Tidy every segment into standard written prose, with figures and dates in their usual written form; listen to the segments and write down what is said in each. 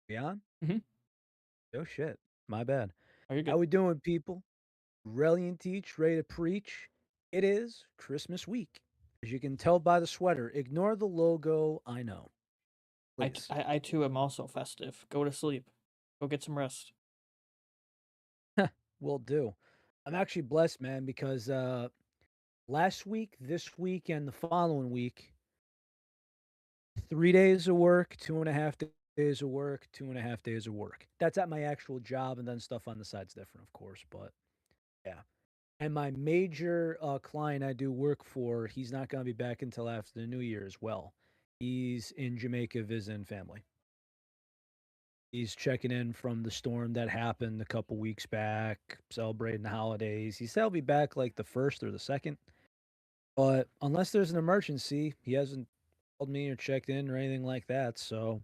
Beyond? Mhm. Oh shit. My bad. Oh, you're How good. we doing, people? Reliant teach, ready to preach. It is Christmas week. As you can tell by the sweater, ignore the logo. I know. Please. I too am also festive. Go to sleep. Go get some rest. Will do. I'm actually blessed, man, because last week, this week, and the following week, 3 days of work, 2.5 days of work, 2.5 days of work. That's at my actual job, and then stuff on the side's different, of course. But yeah. And my major, client I do work for, he's not gonna be back until after the New Year as well. He's in Jamaica visiting family. He's checking in from the storm that happened a couple weeks back, celebrating the holidays. He said he'll be back, like, the 1st or the 2nd, but unless there's an emergency, he hasn't called me or checked in or anything like that, so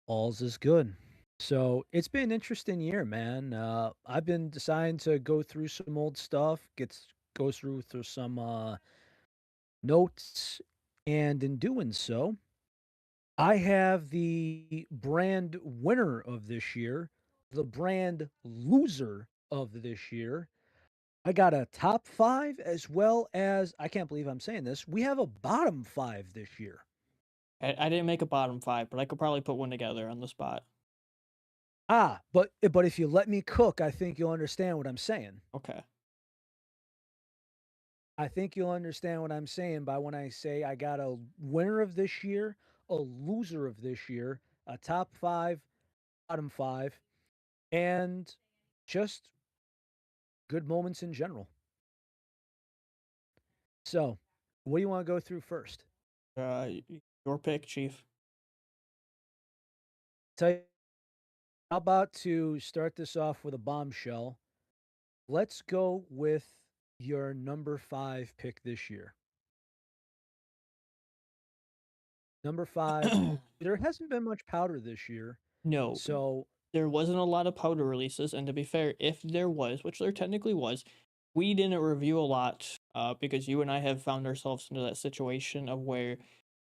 all's is good. So, it's been an interesting year, man. I've been deciding to go through some old stuff, go through some, notes, and in doing so, I have the brand winner of this year, the brand loser of this year. I got a top 5 as well as I can't believe I'm saying this, we have a bottom 5 this year. I didn't make a bottom 5, but I could probably put one together on the spot. But if you let me cook, I think you'll understand what I'm saying. Okay. I think you'll understand what I'm saying by when I say I got a winner of this year, a loser of this year, a top 5, bottom 5, and just good moments in general. So, what do you wanna go through first? Your pick, chief. Tell you how about to start this off with a bombshell? Let's go with your number 5 pick this year. Number 5, there hasn't been much powder this year, No, so there wasn't a lot of powder releases, and to be fair, if there was, which there technically was, we didn't review a lot, because you and I have found ourselves into that situation of where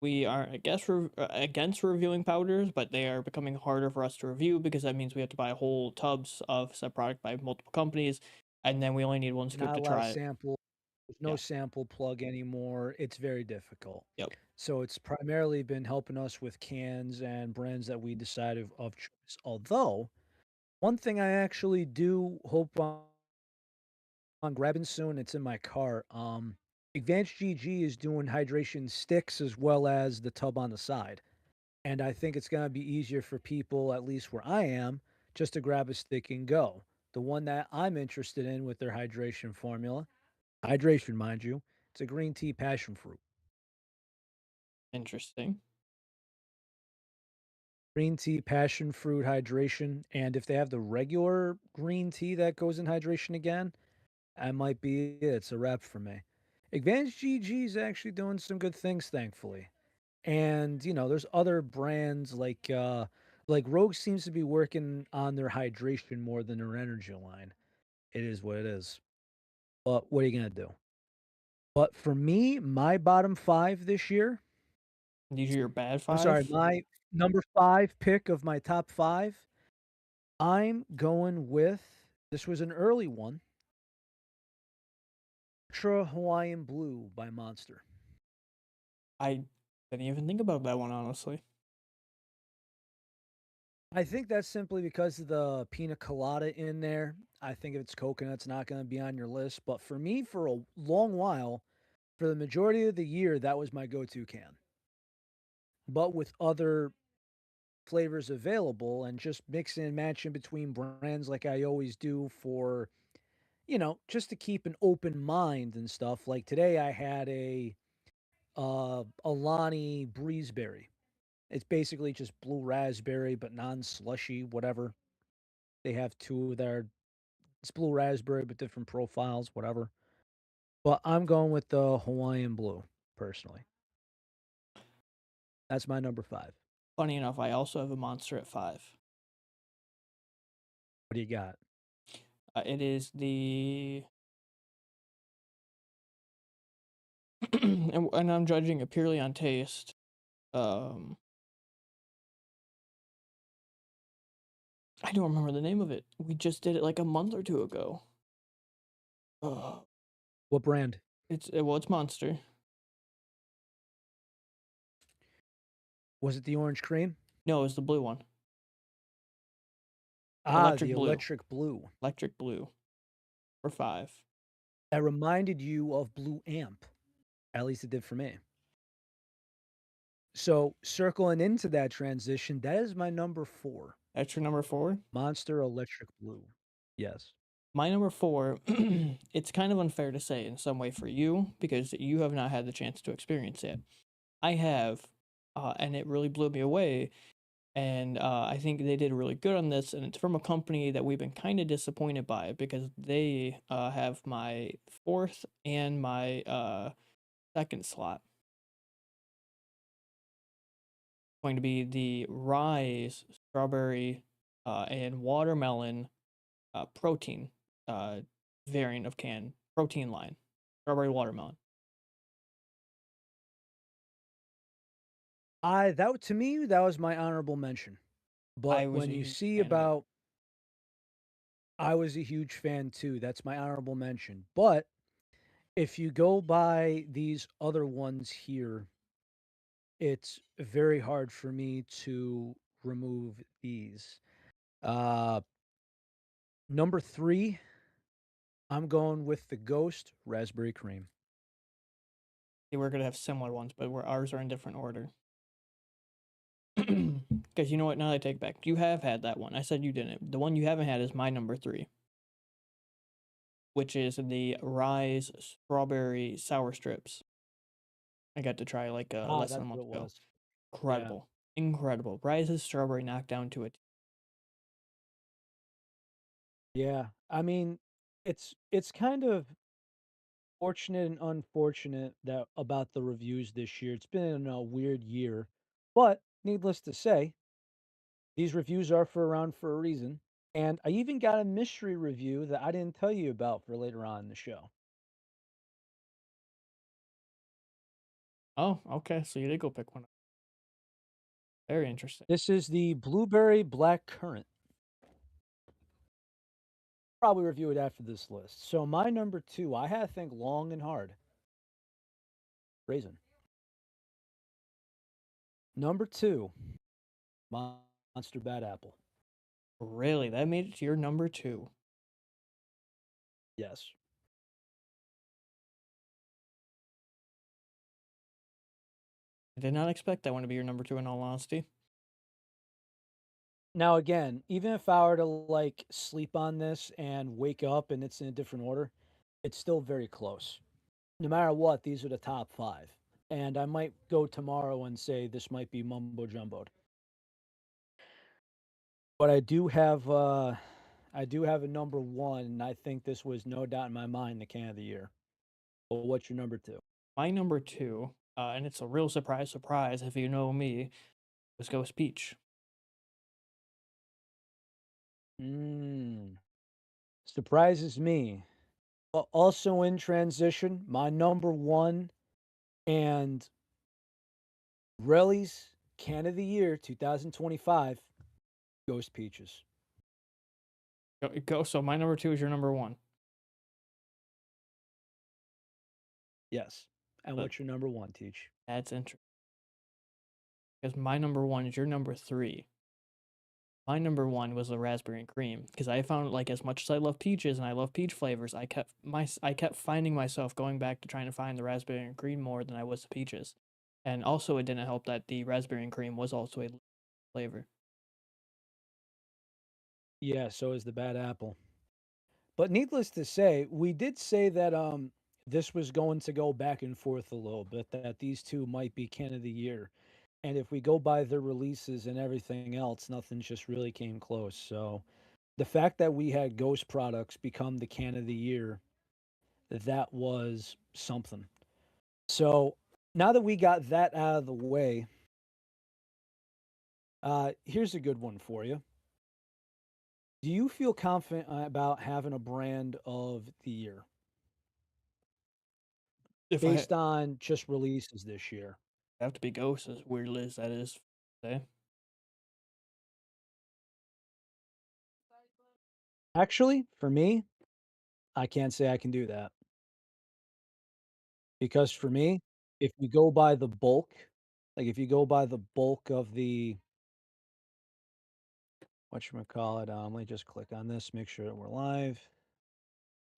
we are, I guess, against reviewing powders, but they are becoming harder for us to review because that means we have to buy whole tubs of said product by multiple companies, and then we only need one scoop not a to lot of try it. sample there's no Yeah. sample plug anymore, it's very difficult. Yep. So, it's primarily been helping us with cans and brands that we decide of choice, although, one thing I actually do hope on grabbing soon, it's in my car, Advanced GG is doing hydration sticks as well as the tub on the side, and I think it's gonna be easier for people, at least where I am, just to grab a stick and go. The one that I'm interested in with their hydration formula hydration, mind you, it's a green tea passion fruit. Interesting. Green tea passion fruit hydration, and if they have the regular green tea that goes in hydration again, that might be it, it's a wrap for me. Advanced GG is actually doing some good things, thankfully. And, there's other brands like Rogue seems to be working on their hydration more than their energy line. It is what it is. But what are you gonna do? But for me, my bottom 5 this year These are your bad I'm sorry, five. my number 5 pick of my top 5, I'm going with this was an early one, Ultra Hawaiian Blue by Monster. I didn't even think about that one, honestly. I think that's simply because of the pina colada in there. I think if it's coconut, it's not gonna be on your list, but for me, for a long while, for the majority of the year, that was my go-to can. But with other flavors available and just mixing and matching between brands like I always do for, just to keep an open mind and stuff, like today I had a, Alani Breezeberry. It's basically just blue raspberry, but non-slushy, whatever. They have 2 that are it's blue raspberry, but different profiles, whatever. But I'm going with the Hawaiian Blue, personally. That's my number 5. Funny enough, I also have a monster at 5. What do you got? It is the and I'm judging it purely on taste. Um, I don't remember the name of it. We just did it like a month or two ago. Uh, What brand? well, it's Monster. Was it the orange cream? No, it's the blue one. Ah, the Electric blue. electric blue. Electric blue for 5. That reminded you of Blue Amp. At least it did for me. So circling into that transition, that is my number 4. That's your number 4? Monster Electric Blue. Yes. My number 4, it's kind of unfair to say in some way for you because you have not had the chance to experience it. I have, and it really blew me away. And I think they did really good on this, and it's from a company that we've been kind of disappointed by because they have my fourth and my second slot. Going to be the Rise strawberry and watermelon protein uh, variant of can protein line, strawberry watermelon. That to me, that was my honorable mention. But I was when a you huge see fan of it. about I was a huge fan too. That's my honorable mention. But if you go by these other ones here, it's very hard for me to remove these. Uh Number 3, I'm going with the Ghost Raspberry Cream. We're gonna have similar ones, but ours are in different order. Because you know what? Now I take it back. You have had that one. I said you didn't. The one you haven't had is my number 3, which is the Rise strawberry sour strips. I got to try like less than That's a what month it ago. was. Yeah. Incredible, incredible. Rise's strawberry knocked down to it. Yeah. I mean, it's kind of fortunate and unfortunate that about the reviews this year. It's been a weird year, but needless to say, these reviews are for around for a reason. And I even got a mystery review that I didn't tell you about for later on in the show. Oh, okay. So you did go pick one. Very interesting. This is the blueberry black currant. Probably review it after this list. So my number 2, I had to think long and hard. Raisin. Number 2, Monster Bad Apple. Really, that made it to your number 2. Yes. I did not expect that one to be your number 2. In all honesty. Now again, even if I were to like sleep on this and wake up and it's in a different order, it's still very close. No matter what, these are the top 5. And I might go tomorrow and say this might be mumbo jumboed. But I do have a number 1, and I think this was no doubt in my mind the can of the year. But what's your number 2? My number 2, and it's a real surprise, surprise if you know me, was Ghost Peach. Mm, surprises me. But also in transition, my number 1 and Relly's can of the year 2025, Ghost Peaches. Go. So my number 2 is your number 1. Yes. And But what's your number 1, Teach? that's interesting because my number 1 is your number 3. My number 1 was the raspberry and cream because I found like as much as I love peaches and I love peach flavors, I kept finding myself going back to trying to find the raspberry and cream more than I was the peaches. And also it didn't help that the raspberry and cream was also a flavor. Yeah, so is the bad apple. But needless to say, we did say that this was going to go back and forth a little bit, that these two might be can of the year. And if we go by their releases and everything else, nothing just really came close. So the fact that we had Ghost products become the can of the year, that was something. So now that we got that out of the way, here's a good one for you. Do you feel confident about having a brand of the year If I based on just releases this year? have to be ghosts, as weird as that is, to say. Actually, for me, I can't say I can do that because for me, if you go by the bulk, like if you go by the bulk of the whatchamacallit, let me just click on this, make sure that we're live,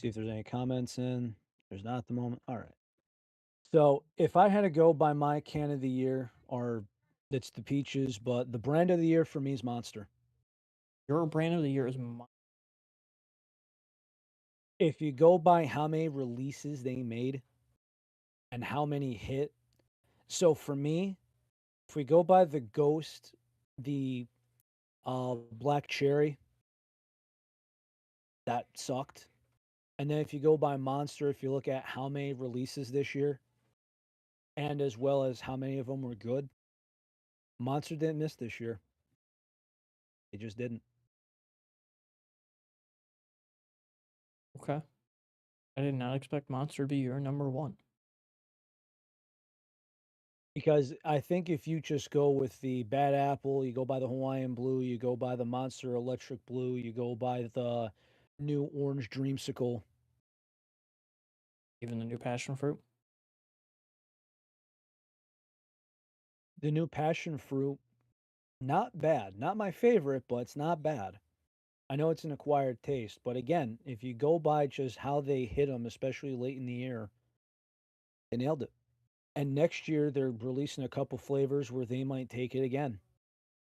see if there's any comments in. There's not at the moment. All right. So if I had to go by my can of the year, or it's the peaches, but the brand of the year for me is Monster. Your brand of the year is If you go by how many releases they made and how many hit, so for me, if we go by the Ghost, the black cherry, that sucked. And then if you go by Monster, if you look at how many releases this year, and as well as how many of them were good, Monster didn't miss this year. They just didn't. okay. I did not expect Monster to be your number one. Because I think if you just go with the Bad Apple, you go by the Hawaiian Blue, you go by the Monster Electric Blue, you go by the new Orange Dreamsicle, Even the new passion fruit. the new Passion Fruit, not bad. Not my favorite, but it's not bad. I know it's an acquired taste, but again, if you go by just how they hit them, especially late in the year, they nailed it. And next year, they're releasing a couple flavors where they might take it again.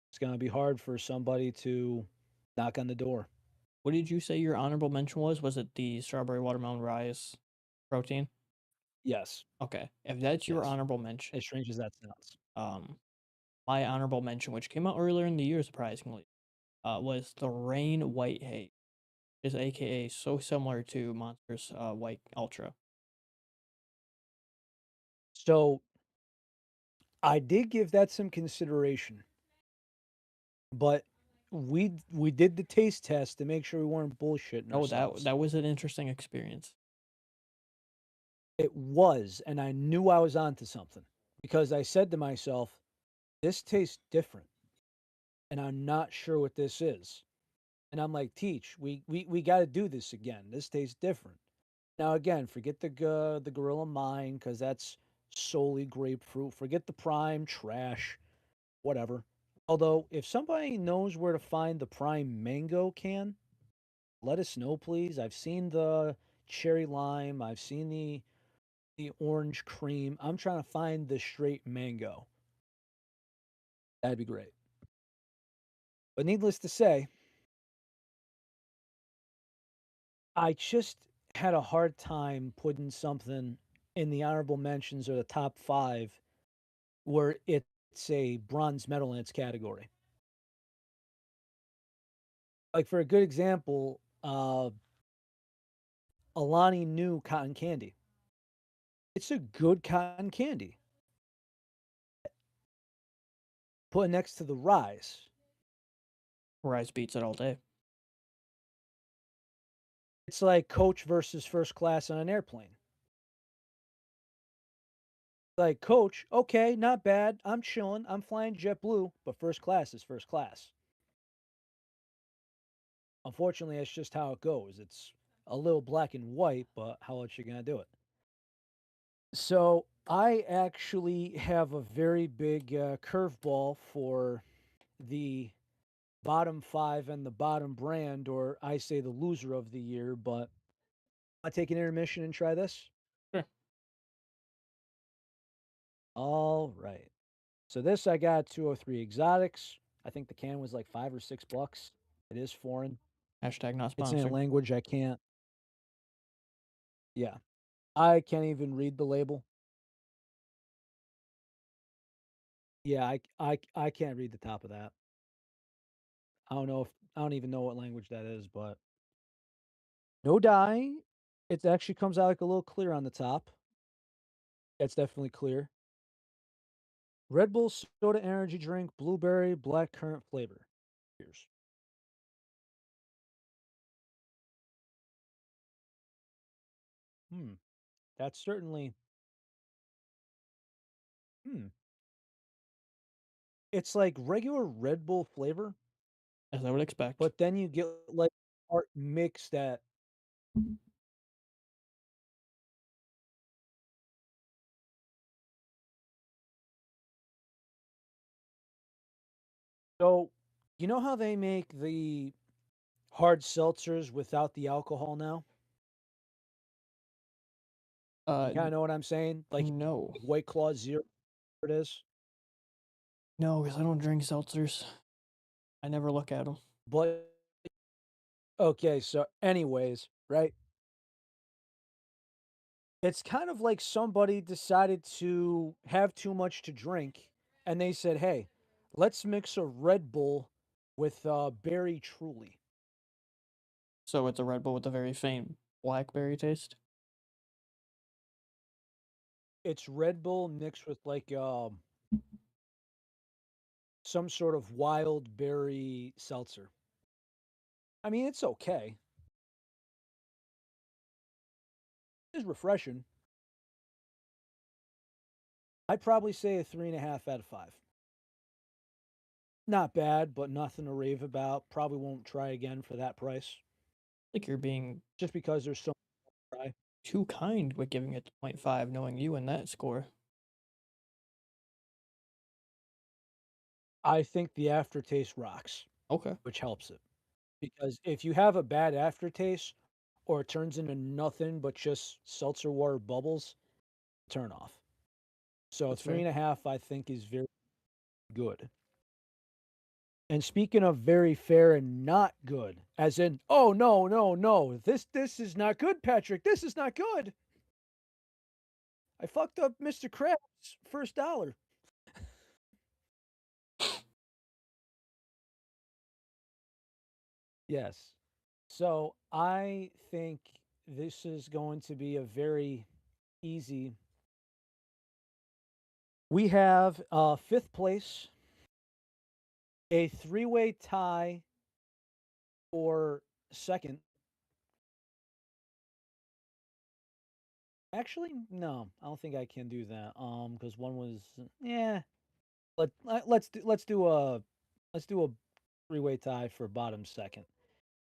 It's going to be hard for somebody to knock on the door. What did you say your honorable mention was? Was it the strawberry watermelon rise protein? Yes, Okay. If that's your yes. honorable mention, As strange as that sounds. um, my honorable mention, which came out earlier in the year, surprisingly, was the Rain White Haze, is AKA so similar to Monster's White Ultra. So I did give that some consideration, but we did the taste test to make sure we weren't bullshitting Oh, that ourselves. that was an interesting experience. It was, and I knew I was onto something because I said to myself, "This tastes different, and I'm not sure what this is." And I'm like, "Teach, we got to do this again. This tastes different." Now again, forget the Gorilla Mine because that's solely grapefruit. Forget the Prime trash, whatever. Although, if somebody knows where to find the Prime Mango can, let us know, please. I've seen the cherry lime. I've seen the orange cream. I'm trying to find the straight mango. That'd be great. But needless to say, I just had a hard time putting something in the honorable mentions or the top 5 where it's a bronze medal in its category. Like, for a good example, Alani Nu cotton candy. It's a good cotton candy. Put it next to the Rise. Rise beats it all day. It's like coach versus first class on an airplane. Like, coach, okay, not bad. I'm chilling. I'm flying JetBlue, but first class is first class. Unfortunately, that's just how it goes. It's a little black and white, but how else you gonna do it? So I actually have a very big curveball for the bottom 5 and the bottom brand, or I say the loser of the year, but I take an intermission and try this. Sure. All right. So this I got 203 exotics. I think the can was like 5 or $6. It is foreign. Hashtag not It's in a sponsored. language I can't. Yeah. I can't even read the label. Yeah, I can't read the top of that. I don't even know what language that is, but no dye. It actually comes out like a little clear on the top. It's definitely clear. Red Bull soda energy drink, blueberry, black currant flavor. Cheers. Hmm. That's certainly hmm. It's like regular Red Bull flavor, As I would expect. but then you get like art mix that so, you know how they make the hard seltzers without the alcohol now? You kinda N know what I'm saying? Like, no. White Claw Zero, it is. No, because I don't drink seltzers. I never look at them. But okay, so anyways, right? It's kind of like somebody decided to have too much to drink, and they said, "Hey, let's mix a Red Bull with, Berry Truly." So it's a Red Bull with a very faint blackberry taste? It's Red Bull mixed with, like, some sort of wild berry seltzer. I mean, it's okay. It's refreshing. I'd probably say a 3.5 out of 5. Not bad, but nothing to rave about. Probably won't try again for that price, Like you're being just because there's so much to try. too kind with giving it 0.5 knowing you and that score. I think the aftertaste rocks, Okay, which helps it. Because if you have a bad aftertaste or it turns into nothing but just seltzer water bubbles, turn off. So that's three fair. and a half, I think, is very good. And speaking of very fair and not good, as in, oh no, no, no, this is not good, Patrick. This is not good. I fucked up Mr. Krabs' first dollar. Yes. So I think this is going to be a very easy. We have fifth place, a three-way tie for second. Actually, no, I don't think I can do that. Because one was yeah. Let's do a three-way tie for bottom second.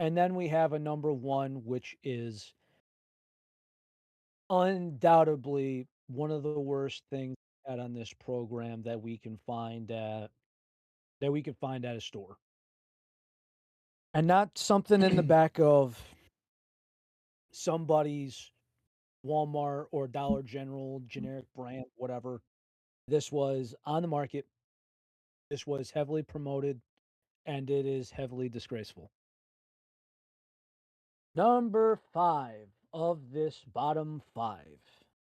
And then we have a number one, which is undoubtedly one of the worst things at on this program that we can find at a store. And not something in the back of somebody's Walmart or Dollar General generic brand, whatever. This was on the market. This was heavily promoted, and it is heavily disgraceful. Number 5 of this bottom 5.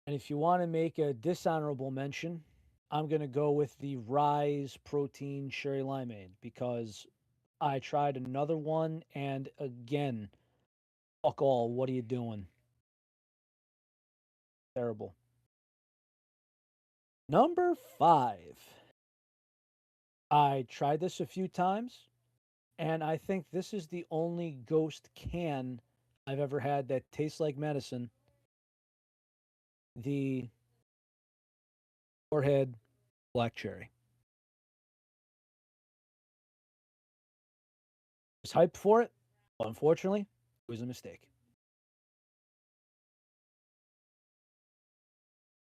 And if you wanna make a dishonorable mention, I'm gonna go with the Rise Protein Cherry Limeade because I tried another one, and again, fuck all, what are you doing? Terrible. Number 5. I tried this a few times, and I think this is the only Ghost can I've ever had that tastes like medicine. The Warhead Black Cherry. I was hyped for it, but unfortunately, it was a mistake.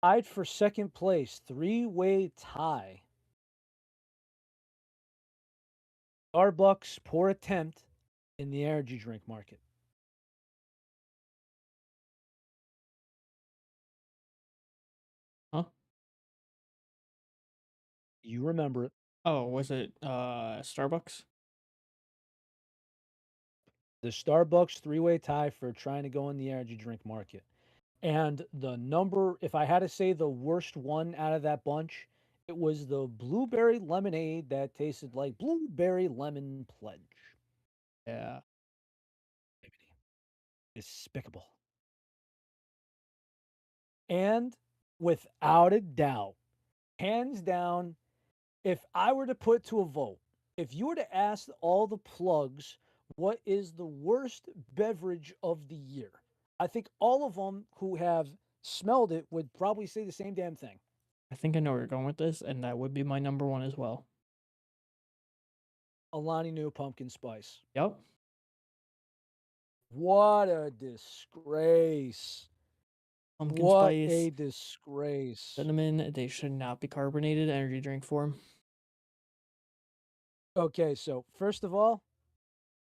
Tied for second place, three-way tie. Starbucks poor attempt in the energy drink market. Huh? You remember it. Oh, was it Starbucks? The Starbucks three-way tie for trying to go in the energy drink market. And the number, if I had to say the worst one out of that bunch, it was the blueberry lemonade that tasted like blueberry lemon pledge. Yeah. Despicable. And without a doubt, hands down, if I were to put to a vote, if you were to ask all the plugs what is the worst beverage of the year, I think all of them who have smelled it would probably say the same damn thing. I think I know where you're going with this, and that would be my number one as well. Alani New Pumpkin Spice. Yep. What a disgrace. Pumpkin What spice, a disgrace. cinnamon, they should not be carbonated energy drink form. Okay, so first of all,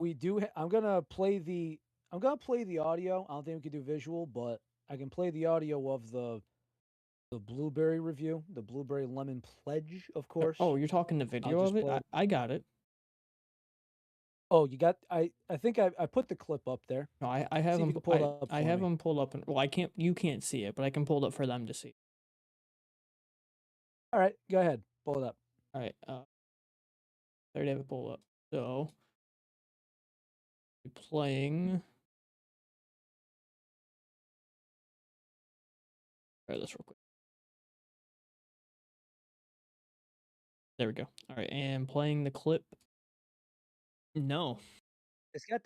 we do. I'm gonna play the. I'm gonna play the audio. I don't think we can do visual, but I can play the audio of the blueberry review, the blueberry lemon pledge, of course. Oh, you're talking the I'll video just of it? play. I got it. Oh, you got. I think I put the clip up there. No, I have See if them. you can pull it up I for have me. them pulled up, and well, I can't. You can't see it, but I can pull it up for them to see. All right, go ahead, pull it up. All right. I already have it pulled up. So, playing. Try this real quick. There we go. All right, and playing the clip. No, It's got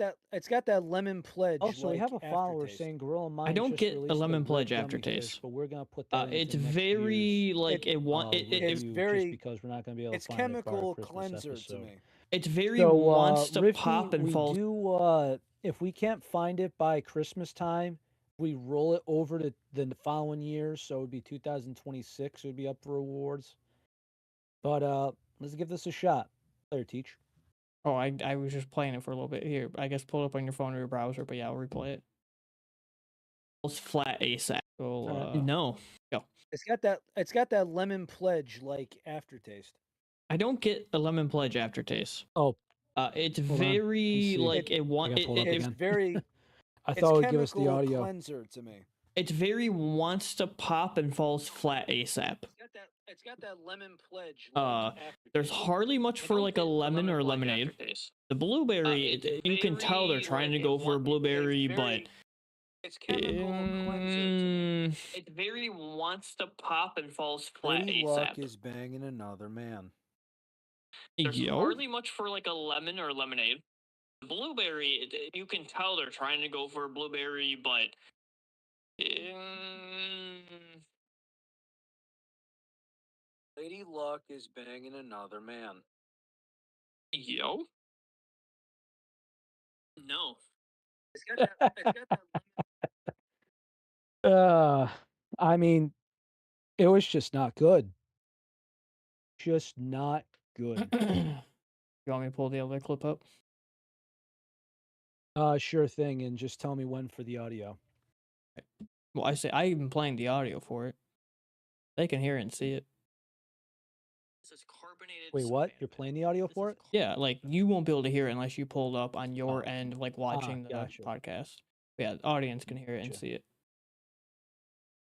that lemon pledge. Oh, so we have a follower aftertaste. saying Gorilla I Minds don't just get a released lemon the pledge red gummy aftertaste. fish, but we're gonna put that It's into next very year's like it want it, it's review very- just because we're not gonna be able to It's find it for our chemical Christmas cleanser episode. to me. it's very So, wants to Rifty, pop and we fall. do. If we can't find it by Christmas time, we roll it over to the following year. So it'd be 2026. It would be up for awards. But let's give this a shot. There, teach. Oh, I was just playing it for a little bit here. I guess pull it up on your phone or your browser, but yeah, I'll replay it. It's flat ASAP. So, no, go. It's got that lemon pledge aftertaste. I don't get a lemon pledge aftertaste. Oh, It's Hold on. very see. like it want I gotta pull it up It's again. very. I It's thought it would give us the chemical audio. cleanser to me. it's very wants to pop and falls flat ASAP. It's got that lemon pledge. There's hardly much for like a lemon or lemonade. The blueberry, you can tell they're trying to go for a blueberry, but it's chemical cleanser to me. it very wants to pop and falls flat Lady Luck ASAP. is banging another man. There's hardly much for like a lemon or lemonade. The blueberry, you can tell they're trying to go for a blueberry, but Lady Luck is banging another man. yo, no. It's got that I mean, it was just not good. Just not good. You want me to pull the other clip up? Sure thing, and just tell me when for the audio. Well, I say I even playing the audio for it. They can hear it and see it. This is carbonated. Wait, what? You're playing the audio for it? Yeah, like you won't be able to hear it unless you pull it up on your end, like watching the gotcha. podcast. Yeah, the audience can hear it and Gotcha. see it.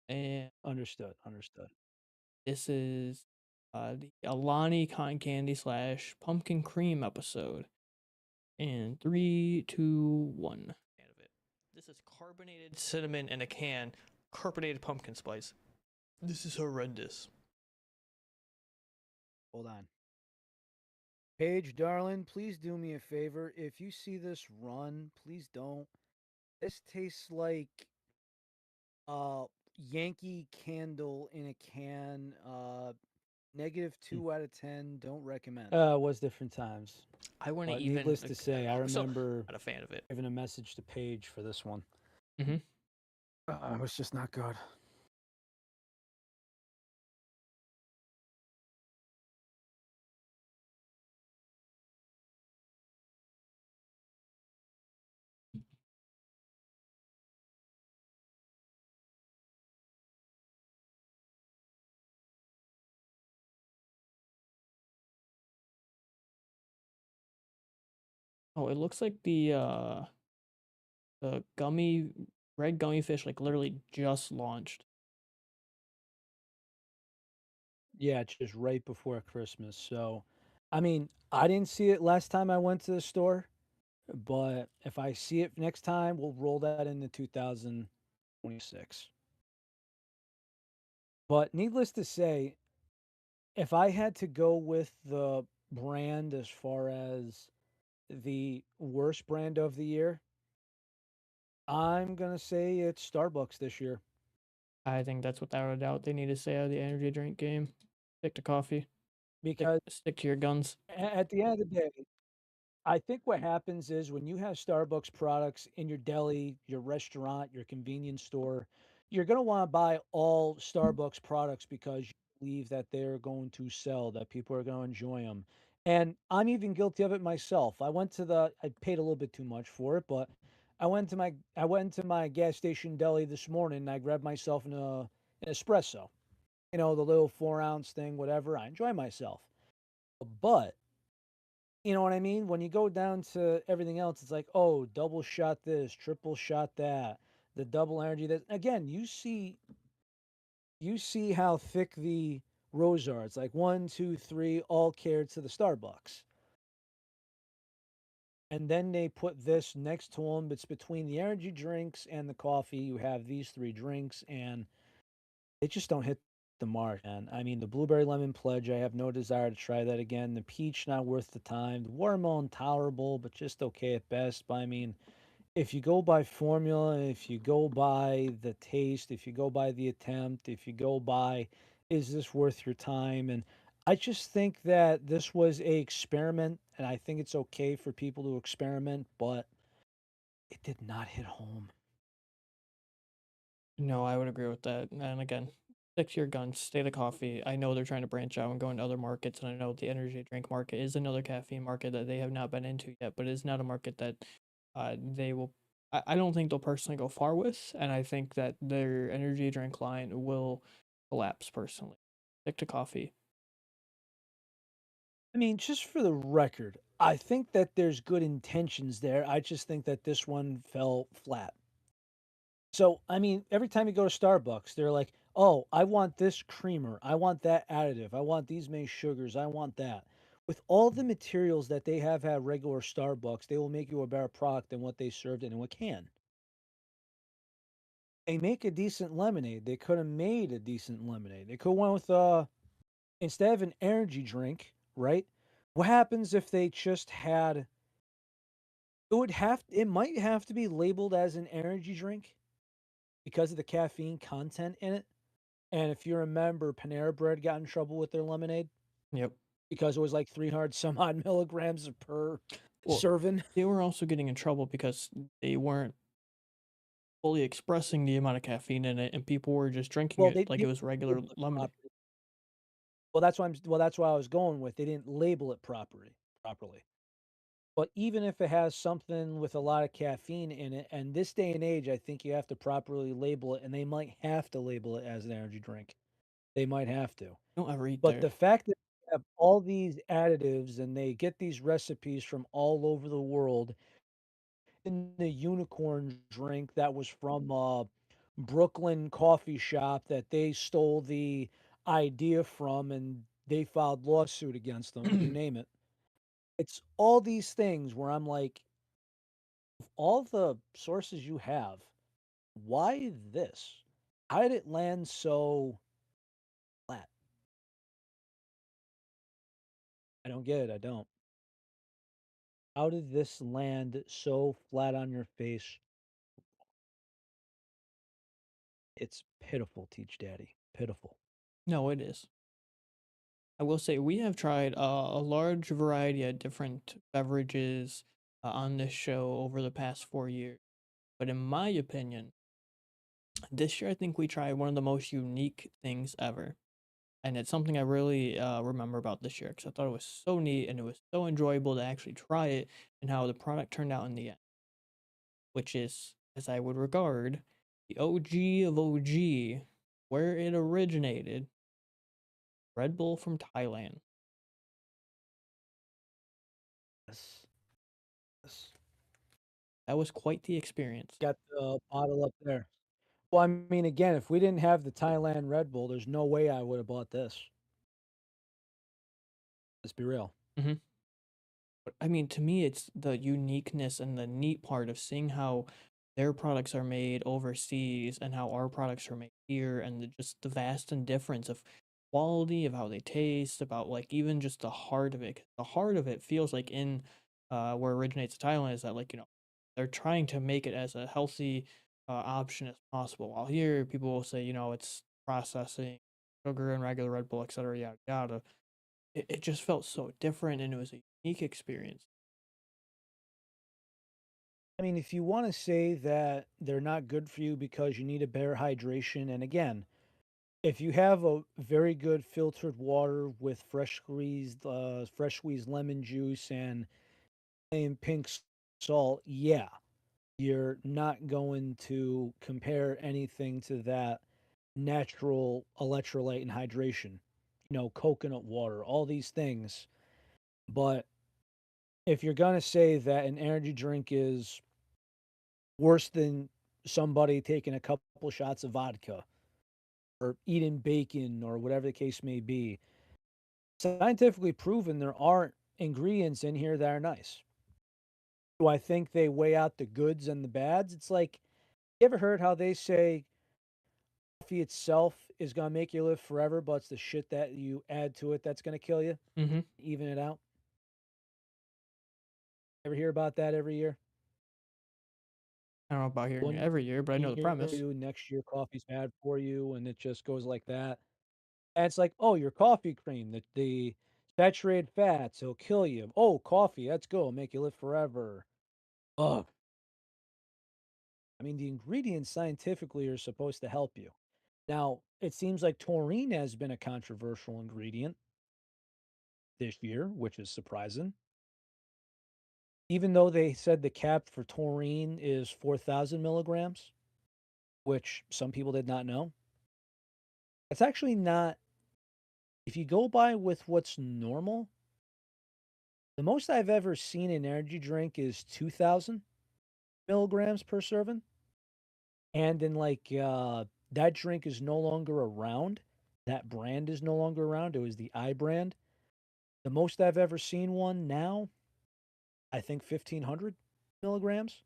And Understood. this is the Alani cotton candy / pumpkin cream episode. And 3, 2, 1. Can of it. This is carbonated cinnamon in a can, carbonated pumpkin spice. This is horrendous. Hold on. Paige, darling, please do me a favor. If you see this run, please don't. This tastes like Yankee Candle in a can. -2 out of 10. Don't recommend. Was different times. I wouldn't But even. needless to say, I so, remember not a fan of it. giving a message to Paige for this one. Mhm. It was just not good. Oh, it looks like the red gummy fish like literally just launched. Yeah, just right before Christmas. So, I mean, I didn't see it last time I went to the store, but if I see it next time, we'll roll that into 2026. But needless to say, if I had to go with the brand as far as the worst brand of the year, I'm going to say it's Starbucks this year. I think that's without a doubt they need to stay out of the energy drink game. Stick to coffee. Because Stick to your guns. at the end of the day, I think what happens is when you have Starbucks products in your deli, your restaurant, your convenience store, you're going to want to buy all Starbucks products because you believe that they're going to sell, that people are going to enjoy them. And I'm even guilty of it myself. I paid a little bit too much for it, but I went to my gas station deli this morning and I grabbed myself an espresso. You know, the little 4 ounce thing, whatever. I enjoy myself. But you know what I mean? When you go down to everything else, it's like, oh, double shot this, triple shot that, the double energy. That again, you see how thick the rows are. It's like one, two, three, all catered to the Starbucks, and then they put this next to them. It's between the energy drinks and the coffee. You have these three drinks, and they just don't hit the mark. And I mean, the blueberry lemon pledge, I have no desire to try that again. The peach, not worth the time. The watermelon, tolerable, but just okay at best. But I mean, if you go by formula, if you go by the taste, if you go by the attempt, if you go by, is this worth your time? And I just think that this was a experiment, and I think it's okay for people to experiment, but it did not hit home. No, I would agree with that. And again, stick to your guns, stay the coffee. I know they're trying to branch out and go into other markets, and I know the energy drink market is another caffeine market that they have not been into yet, but it's not a market that they will. I don't think they'll personally go far with, and I think that their energy drink line will collapse personally. Stick to coffee. I mean, just for the record, I think that there's good intentions there. I just think that this one fell flat. So, I mean, every time you go to Starbucks, they're like, "Oh, I want this creamer. I want that additive. I want these many sugars. I want that." With all the materials that they have at regular Starbucks, they will make you a better product than what they served in a can. They make a decent lemonade. They could have made a decent lemonade. They could have went with instead of an energy drink, right? What happens if they just had it might have to be labeled as an energy drink because of the caffeine content in it. And if you remember, Panera Bread got in trouble with their lemonade Yep. because it was like 300 some odd milligrams per Well, serving. they were also getting in trouble because they weren't fully expressing the amount of caffeine in it, and people were just drinking Well, it like they it was regular labeled it lemonade. properly. Well, that's why I was going with. They didn't label it properly. But even if it has something with a lot of caffeine in it, and this day and age, I think you have to properly label it, and they might have to label it as an energy drink. They might have to. Don't ever eat But there. the fact that they have all these additives and they get these recipes from all over the world in the unicorn drink that was from a Brooklyn coffee shop that they stole the idea from and they filed lawsuit against them, you name it. It's all these things where I'm like, all the sources you have, why this? How did it land so flat? I don't get it. I don't. How did this land so flat on your face? It's pitiful, Teach Daddy. Pitiful. No, it is. I will say we have tried a large variety of different beverages on this show over the past 4 years. But in my opinion, this year I think we tried one of the most unique things ever. And it's something I really remember about this year because I thought it was so neat and it was so enjoyable to actually try it and how the product turned out in the end, which is, as I would regard, the OG of OG, where it originated, Red Bull from Thailand. Yes. Yes. That was quite the experience. Got the bottle up there. Well, I mean, again, if we didn't have the Thailand Red Bull, there's no way I would have bought this. Let's be real. Mhm. But I mean, to me, it's the uniqueness and the neat part of seeing how their products are made overseas and how our products are made here, and just the vast and difference of quality of how they taste, about like even just the heart of it. 'Cause the heart of it feels like in where it originates in Thailand is that like they're trying to make it as a healthy option as possible. While here, people will say it's processing, sugar and regular Red Bull, etc. Yada yada. It just felt so different and it was a unique experience. I mean, if you want to say that they're not good for you because you need a better hydration, and again, if you have a very good filtered water with fresh squeezed lemon juice and pink salt, yeah, you're not going to compare anything to that natural electrolyte and hydration. Coconut water, all these things. But if you're going to say that an energy drink is worse than somebody taking a couple shots of vodka or eating bacon or whatever the case may be, scientifically proven there aren't ingredients in here that are nice. Do I think they weigh out the goods and the bads? It's like, you ever heard how they say coffee itself is going to make you live forever, but it's the shit that you add to it that's going to kill you? Mm-hmm. Even it out? Ever hear about that every year? I don't know about hearing it One every year, but I know the year, premise. next year, coffee's bad for you, and it just goes like that. And it's like, oh, your coffee cream, the saturated fats, it'll kill you. Oh, coffee, let's go, make you live forever. Ugh. I mean, the ingredients scientifically are supposed to help you. Now, it seems like taurine has been a controversial ingredient this year, which is surprising. Even though they said the cap for taurine is 4,000 milligrams, which some people did not know. It's actually not, if you go by with what's normal, the most I've ever seen an energy drink is 2,000 milligrams per serving. And then, that drink is no longer around. That brand is no longer around. It was the I brand. The most I've ever seen one now, I think 1,500 milligrams,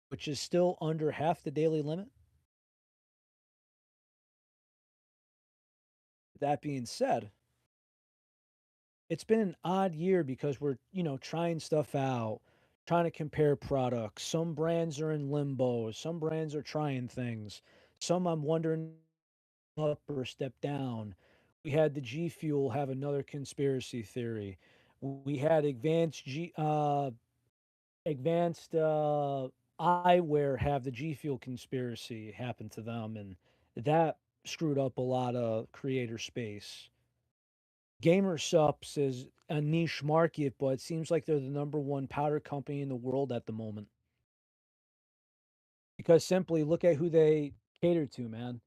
which is still under half the daily limit. That being said, it's been an odd year because we're, trying stuff out, trying to compare products. Some brands are in limbo, some brands are trying things. Some I'm wondering up or step down. We had the G Fuel have another conspiracy theory. We had advanced eyewear have the G Fuel conspiracy happen to them, and that screwed up a lot of creator space. Gamer Supps is a niche market, but it seems like they're the number one powder company in the world at the moment. Because simply look at who they cater to, man.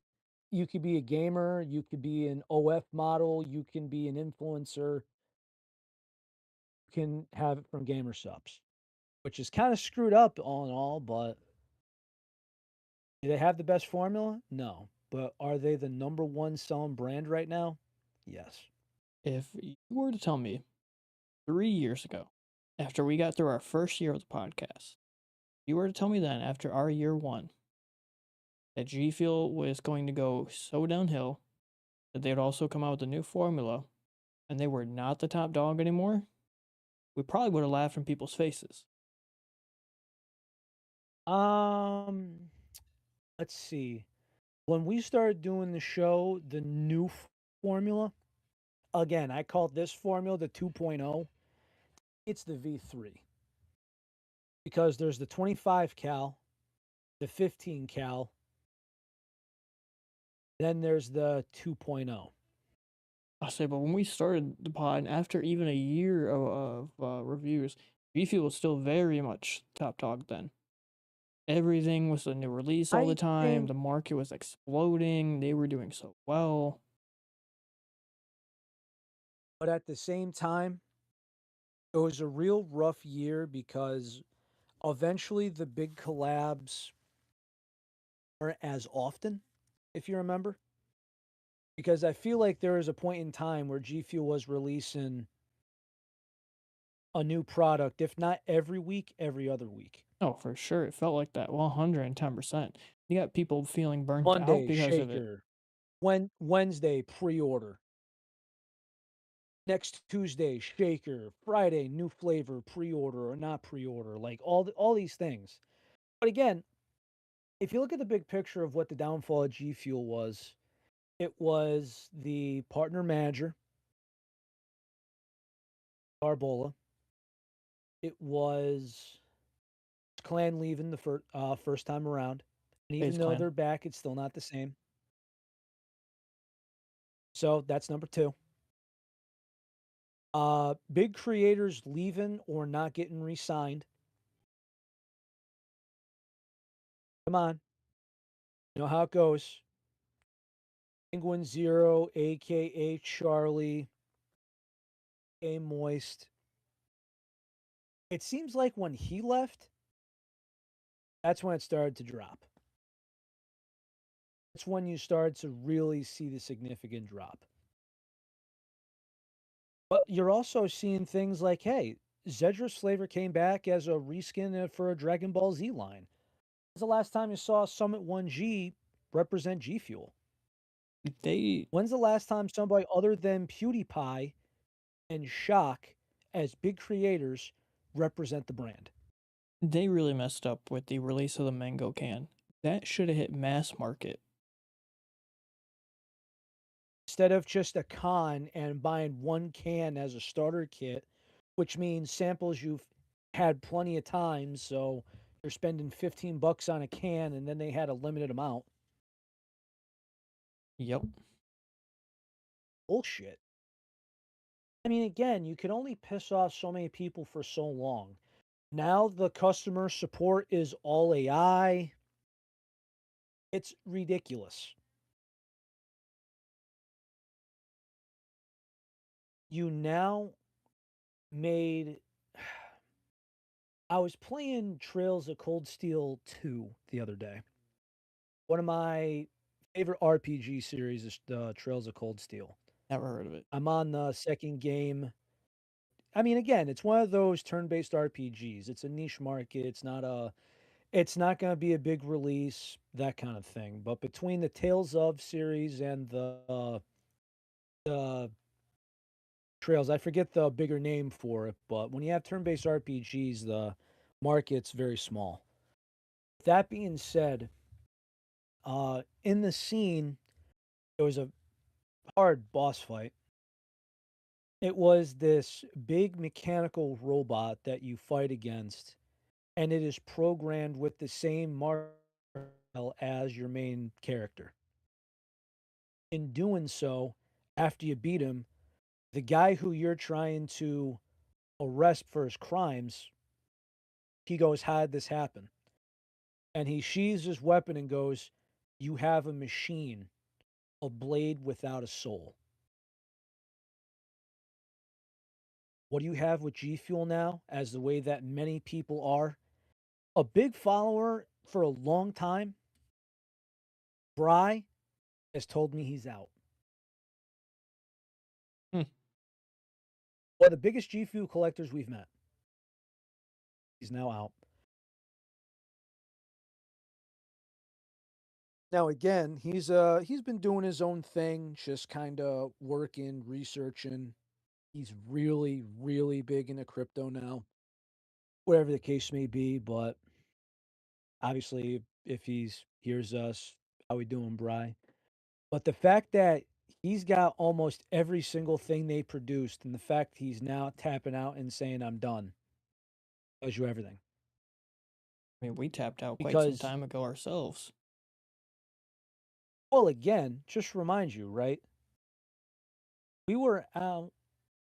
You could be a gamer, you could be an OF model, you can be an influencer, you can have it from Gamer Supps, which is kind of screwed up all in all, but do they have the best formula? No. But are they the number one selling brand right now? Yes. If you were to tell me 3 years ago, after we got through our first year of the podcast, you were to tell me then after our year one that G Fuel was going to go so downhill that they would also come out with a new formula and they were not the top dog anymore, we probably would have laughed in people's faces. Um, let's see. When we started doing the show, the new formula, again, I call this formula the 2.0. It's the V3 because there's the 25 cal, the 15 cal, then there's the 2.0. I'll say, but when we started the pod, after even a year of reviews, G Fuel was still very much top dog then. Everything was a new release all the I time. think, The market was exploding. They were doing so well. but at the same time, it was a real rough year because eventually the big collabs aren't as often, if you remember. Because I feel like there was a point in time where G Fuel was releasing a new product, if not every week, every other week. Oh, for sure. It felt like that. 110%. You got people feeling burnt out Monday, because of it. shaker. Wednesday, pre-order. Next Tuesday, shaker. Friday, new flavor, pre-order or not pre-order. Like all these things. But again, if you look at the big picture of what the downfall of G Fuel was, it was the partner manager, Barbola. It was Clan leaving the first time around. And even FaZe though Clan. they're back, it's still not the same. So that's number two. Big creators leaving or not getting re-signed. Come on. You know how it goes. Penguin Zero, aka Charlie, a Moist. It seems like when he left, that's when it started to drop. That's when you started to really see the significant drop. But you're also seeing things like, hey, Zedra's Flavor came back as a reskin for a Dragon Ball Z line. When's the last time you saw Summit 1G represent G Fuel? They When's the last time somebody other than PewDiePie and Shock as big creators represent the brand? they really messed up with the release of the mango can. That should have hit mass market. Instead of just a con and buying one can as a starter kit, which means samples you've had plenty of times, so you're spending $15 on a can and then they had a limited amount. Yep. Bullshit. I mean, again, you can only piss off so many people for so long. Now the customer support is all AI. It's ridiculous. You now made. I was playing Trails of Cold Steel 2 the other day. One of my favorite RPG series is Trails of Cold Steel. Never heard of it. I'm on the second game. I mean, again, it's one of those turn-based RPGs. It's a niche market. It's not going to be a big release, that kind of thing. But between the Tales of series and the Trails, I forget the bigger name for it, but when you have turn-based RPGs, the market's very small. That being said, in the scene, there was a hard boss fight. It was this big mechanical robot that you fight against, and it is programmed with the same martial as your main character. In doing so, after you beat him, the guy who you're trying to arrest for his crimes, he goes, how did this happen? And he sheathes his weapon and goes, you have a machine, a blade without a soul. What do you have with G Fuel now, as the way that many people are? A big follower for a long time, Bry, has told me he's out. Hmm. One of the biggest G Fuel collectors we've met. He's now out. Now again, he's been doing his own thing, just kind of working, researching. He's really, really big into crypto now, whatever the case may be. But obviously, if he's hears us, how we doing, Bry? But the fact that he's got almost every single thing they produced, and the fact he's now tapping out and saying, I'm done, tells you everything. I mean, we tapped out quite some Because, time ago ourselves. well, again, just remind you, right? We were out.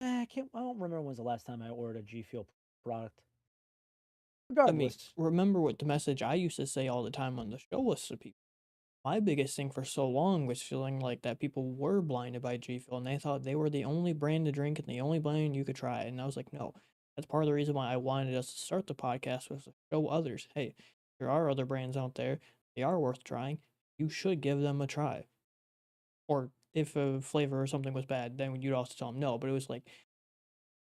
I don't remember when's the last time I ordered a G Fuel product. I mean, Regardless, remember what the message I used to say all the time on the show was to people. My biggest thing for so long was feeling like that people were blinded by G Fuel and they thought they were the only brand to drink and the only brand you could try. And I was like, no, that's part of the reason why I wanted us to start the podcast was to show others, hey, there are other brands out there. They are worth trying. You should give them a try. Or if a flavor or something was bad, then you'd also tell them no. But it was like,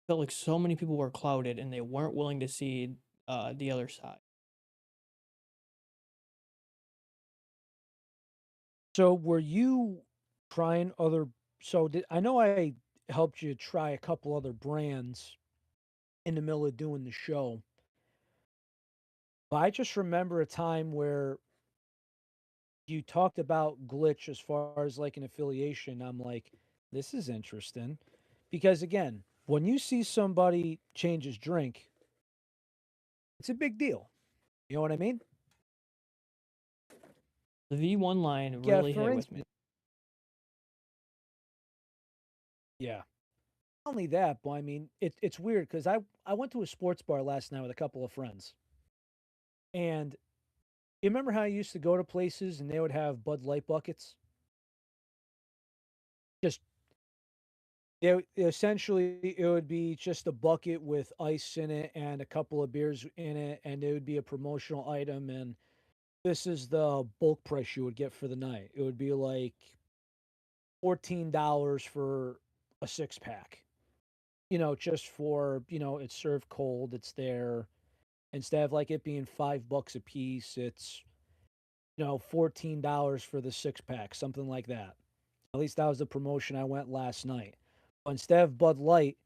felt like so many people were clouded and they weren't willing to see the other side. so were you trying other? So I know I helped you try a couple other brands in the middle of doing the show, but I just remember a time where you talked about Glitch as far as like an affiliation. I'm like, this is interesting because again, when you see somebody change his drink, it's a big deal. You know what I mean? The V1 line Yeah, really for hit with me. instance, yeah. Not only that, but I mean, it's weird because I went to a sports bar last night with a couple of friends, and you remember how you used to go to places and they would have Bud Light buckets? Just essentially it would be just a bucket with ice in it and a couple of beers in it, and it would be a promotional item, and this is the bulk price you would get for the night. It would be like $14 for a six pack. Just for, it's served cold, it's there. Instead of like it being $5 a piece, it's, $14 for the six pack, something like that. At least that was the promotion I went last night. But instead of Bud Light,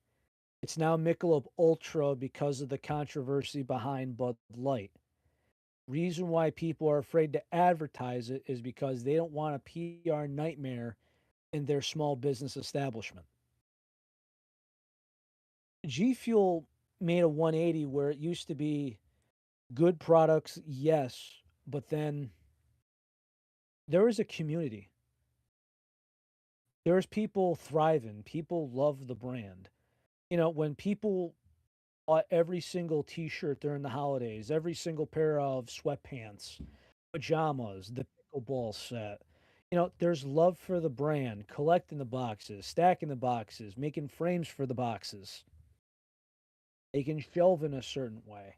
it's now Michelob Ultra because of the controversy behind Bud Light. Reason why people are afraid to advertise it is because they don't want a PR nightmare in their small business establishment. G Fuel made a 180 where it used to be good products, yes, but then there was a community. There's people thriving. People love the brand. When people bought every single t-shirt during the holidays, every single pair of sweatpants, pajamas, the pickleball set. There's love for the brand, collecting the boxes, stacking the boxes, making frames for the boxes. They can shelve in a certain way.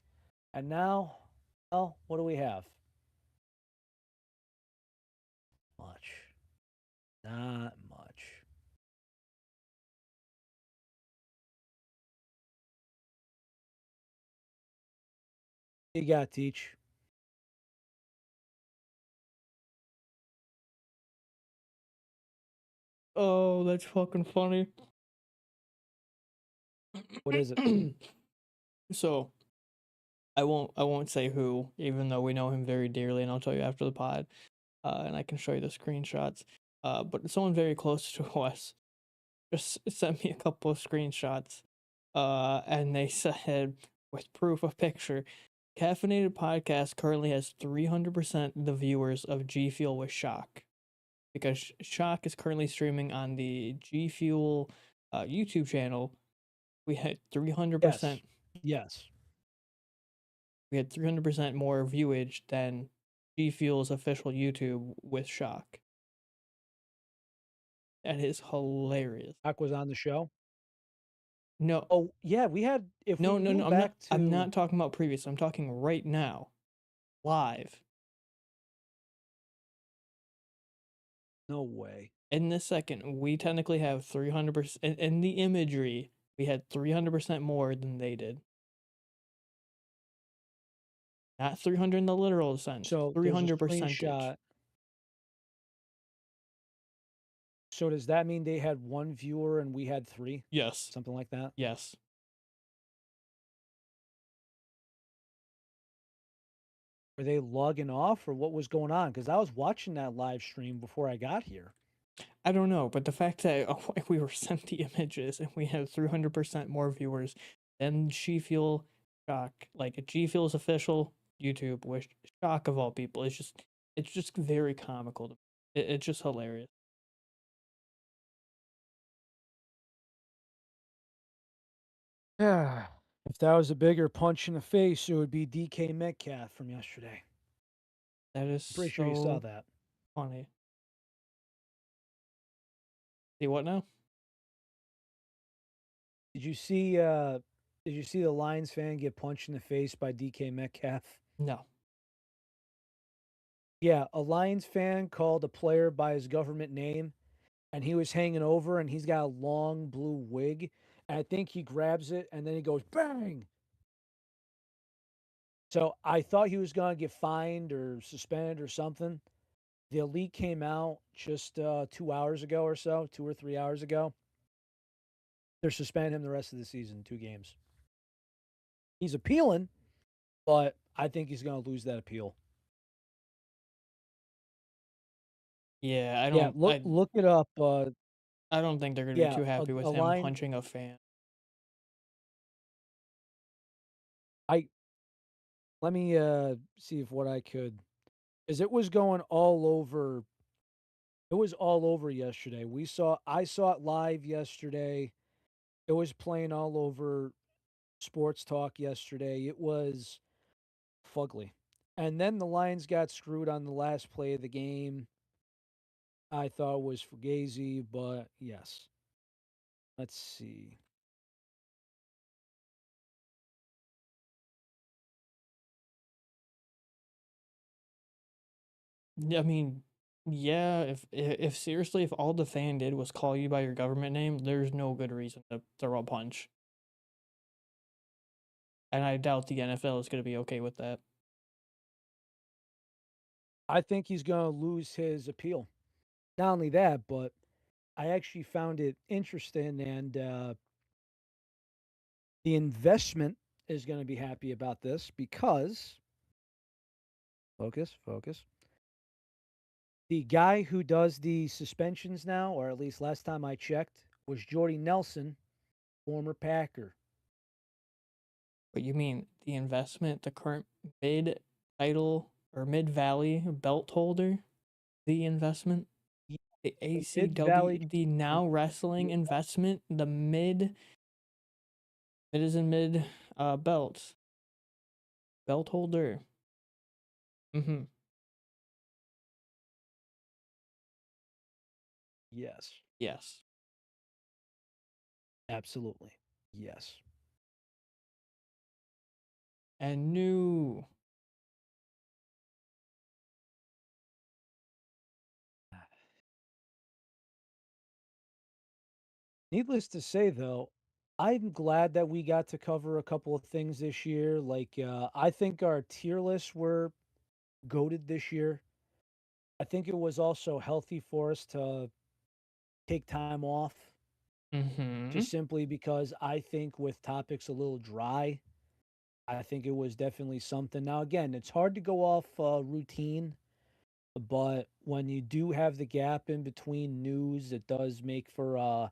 And now, well, what do we have? Much. Not much. You got teach. Oh, that's fucking funny. What is it? So I won't say who, even though we know him very dearly, and I'll tell you after the pod. And I can show you the screenshots. But someone very close to us just sent me a couple of screenshots. And they said with proof of picture, Caffeinated Podcast currently has 300% the viewers of G Fuel with Shock. Because Shock is currently streaming on the G Fuel YouTube channel. We had 300%. Yes. Yes. We had 300% more viewage than G Fuel's official YouTube with Shock. That is hilarious. Doc was on the show. No, Oh, yeah, we had, if we no. go I'm not. back I'm to, not talking about previous. I'm talking right now, live no way. in this second. We technically have 300%. In the imagery, we had 300% more than they did. Not 300 in the literal sense. So there's a 300 percentage. screenshot. So does that mean they had one viewer and we had three? Yes. Something like that? Yes. Were they logging off or what was going on? Because I was watching that live stream before I got here. I don't know, but the fact that we were sent the images and we have 300% more viewers than G Fuel Shock, like G Fuel's official YouTube with Shock of all people, it's just very comical. It's just hilarious. Yeah. If that was a bigger punch in the face, it would be DK Metcalf from yesterday. That is Pretty sure you saw so that. funny. See what now? Did you see the Lions fan get punched in the face by DK Metcalf? No. Yeah, a Lions fan called a player by his government name, and he was hanging over, and he's got a long blue wig. And I think he grabs it, and then he goes bang. So I thought he was gonna get fined or suspended or something. The elite came out just 2 hours ago or so, 2 or 3 hours ago. They're suspending him the rest of the season, 2 games. He's appealing, but I think he's gonna lose that appeal. Yeah, I Yeah, don't. look it up. I don't think they're gonna be Yeah, too a, happy with a him line. punching a fan. I Let me see if what I could, because it was going all over. It was all over yesterday. I saw it live yesterday. It was playing all over sports talk yesterday. It was fugly. And then the Lions got screwed on the last play of the game. I thought it was Fugazi, but yes. Let's see. I mean, yeah, if seriously, if all the fan did was call you by your government name, there's no good reason to throw a punch. And I doubt the NFL is going to be okay with that. I think he's going to lose his appeal. Not only that, but I actually found it interesting, and the investment is going to be happy about this because focus. The guy who does the suspensions now, or at least last time I checked, was Jordy Nelson, former Packer. But you mean the investment, the current mid title or mid valley belt holder, the investment, the Mid Valley. ACW, the now wrestling investment, the mid, it is in mid belt holder. Mm-hmm. Yes, Yes. absolutely. Yes. And new. Needless to say, though, I'm glad that we got to cover a couple of things this year. Like, I think our tier lists were goaded this year. I think it was also healthy for us to take time off, Mm-hmm. just simply because I think with topics a little dry, I think it was definitely something. Now, again, it's hard to go off routine, but when you do have the gap in between news, it does make for a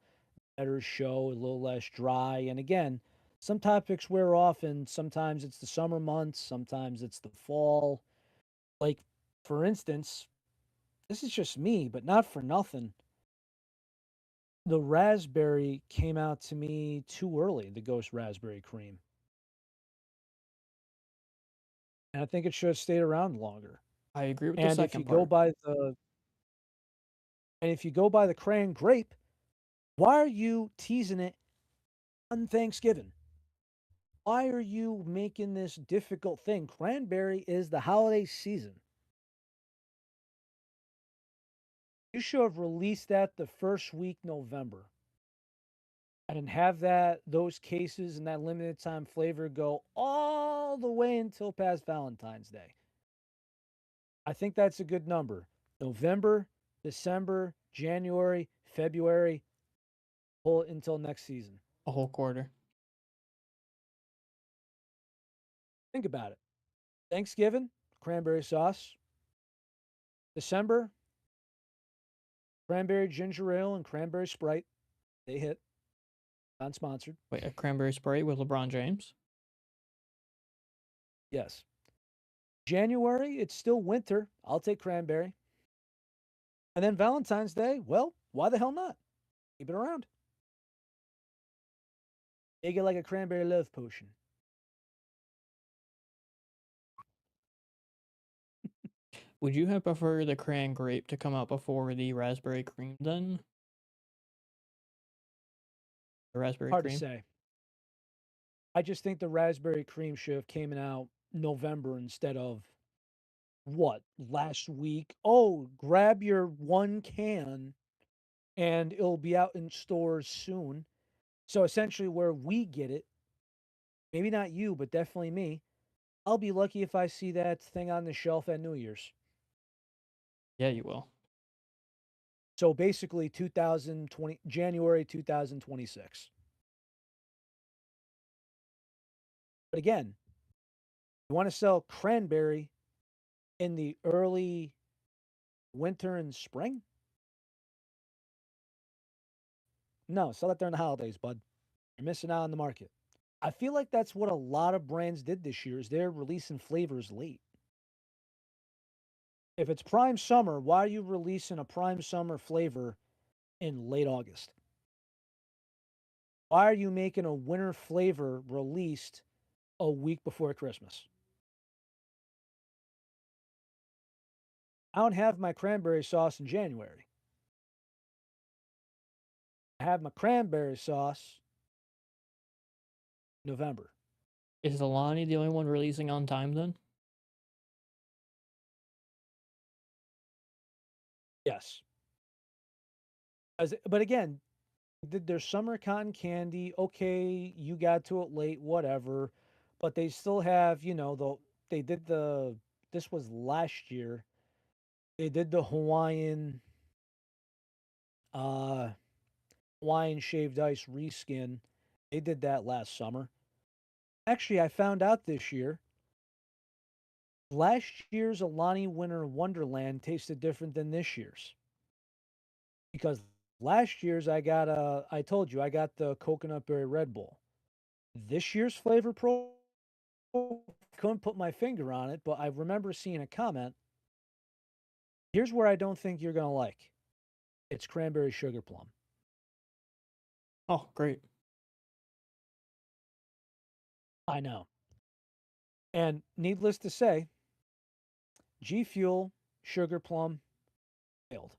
better show, a little less dry. And again, some topics wear off, and sometimes it's the summer months, sometimes it's the fall. Like, for instance, this is just me, but not for nothing. The raspberry came out to me too early, the Ghost Raspberry Cream. And I think it should have stayed around longer. I agree with the And if second you go part. by the crayon grape, why are you teasing it on Thanksgiving? Why are you making this difficult thing? Cranberry is the holiday season. You should have released that the first week November and have those cases and that limited time flavor go all the way until past Valentine's Day. I think that's a good number. November, December, January, February, pull it until next season. A whole quarter. Think about it. Thanksgiving, cranberry sauce. December, cranberry ginger ale and cranberry Sprite. They hit. Non sponsored. Wait, a cranberry Sprite with LeBron James? Yes. January, it's still winter. I'll take cranberry. And then Valentine's Day, well, why the hell not? Keep it around. Make it like a cranberry love potion. Would you have preferred the cran grape to come out before the raspberry cream then? The raspberry Hard to cream? say. I just think the raspberry cream should have came out November instead of what last week. Oh, grab your one can and it'll be out in stores soon. So essentially, where we get it, maybe not you, but definitely me, I'll be lucky if I see that thing on the shelf at New Year's. Yeah, you will. So basically, 2020 January 2026. But again, you want to sell cranberry in the early winter and spring? No, sell it during the holidays, bud. You're missing out on the market. I feel like that's what a lot of brands did this year is they're releasing flavors late. If it's prime summer, why are you releasing a prime summer flavor in late August? Why are you making a winter flavor released a week before Christmas? I don't have my cranberry sauce in January. I have my cranberry sauce November. Is Alani the only one releasing on time then? Yes. But again, did their summer cotton candy. Okay, you got to it late, whatever. But they still have, they did this was last year. They did the uh, Hawaiian shaved ice reskin. They did that last summer. Actually, I found out this year. Last year's Alani Winter Wonderland tasted different than this year's. Because last year's I told you I got the coconut berry Red Bull. This year's flavor pro couldn't put my finger on it, but I remember seeing a comment. Here's where I don't think you're gonna like. It's cranberry sugar plum. Oh, great. I know. And needless to say, G Fuel sugar plum failed.